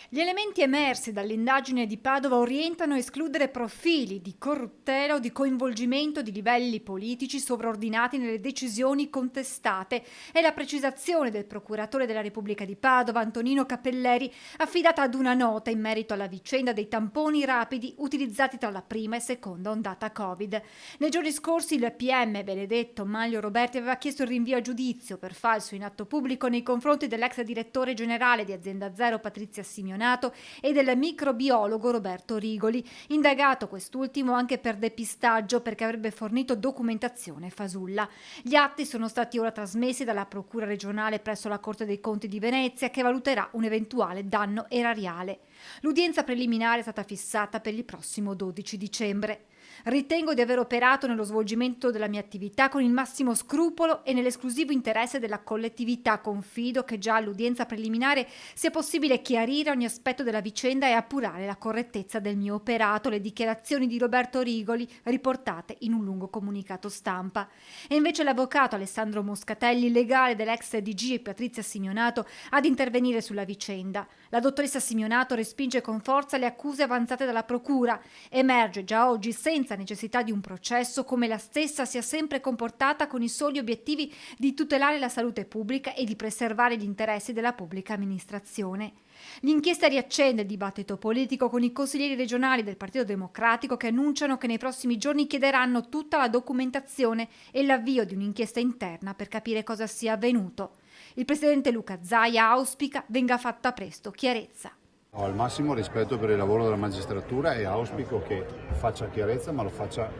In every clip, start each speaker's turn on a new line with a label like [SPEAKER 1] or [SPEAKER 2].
[SPEAKER 1] Gli elementi emersi dall'indagine di Padova orientano a escludere profili di corruttela o di coinvolgimento di livelli politici sovraordinati nelle decisioni contestate. È la precisazione del procuratore della Repubblica di Padova, Antonino Cappelleri, affidata ad una nota in merito alla vicenda dei tamponi rapidi utilizzati tra la prima e seconda ondata Covid. Nei giorni scorsi il PM Benedetto Maglio Roberti aveva chiesto il rinvio a giudizio per falso in atto pubblico nei confronti dell'ex direttore generale di Azienda Zero Patrizia Simeonato e del microbiologo Roberto Rigoli, indagato quest'ultimo anche per depistaggio perché avrebbe fornito documentazione fasulla. Gli atti sono stati ora trasmessi dalla Procura regionale presso la Corte dei Conti di Venezia, che valuterà un eventuale danno erariale. L'udienza preliminare è stata fissata per il prossimo 12 dicembre. Ritengo di aver operato nello svolgimento della mia attività con il massimo scrupolo e nell'esclusivo interesse della collettività. Confido che già all'udienza preliminare sia possibile chiarire ogni aspetto della vicenda e appurare la correttezza del mio operato, le dichiarazioni di Roberto Rigoli riportate in un lungo comunicato stampa. E invece l'avvocato Alessandro Moscatelli, legale dell'ex DG e Patrizia Simeonato, ad intervenire sulla vicenda. La dottoressa Simeonato respinge con forza le accuse avanzate dalla procura. Emerge già oggi, senza necessità di un processo, come la stessa sia sempre comportata con i soli obiettivi di tutelare la salute pubblica e di preservare gli interessi della pubblica amministrazione. L'inchiesta riaccende il dibattito politico con i consiglieri regionali del Partito Democratico che annunciano che nei prossimi giorni chiederanno tutta la documentazione e l'avvio di un'inchiesta interna per capire cosa sia avvenuto. Il presidente Luca Zaia auspica venga fatta presto chiarezza.
[SPEAKER 2] Ho il massimo rispetto per il lavoro della magistratura e auspico che faccia chiarezza, ma lo faccia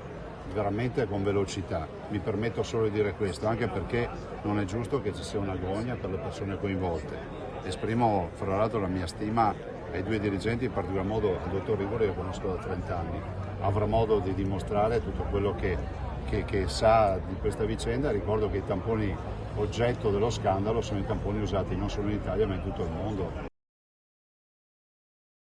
[SPEAKER 2] veramente con velocità. Mi permetto solo di dire questo, anche perché non è giusto che ci sia una gogna per le persone coinvolte. Esprimo fra l'altro la mia stima ai due dirigenti, in particolar modo al dottor Rigoli, che lo conosco da 30 anni. Avrà modo di dimostrare tutto quello che sa di questa vicenda. Ricordo che i tamponi oggetto dello scandalo sono i tamponi usati non solo in Italia ma in tutto il mondo.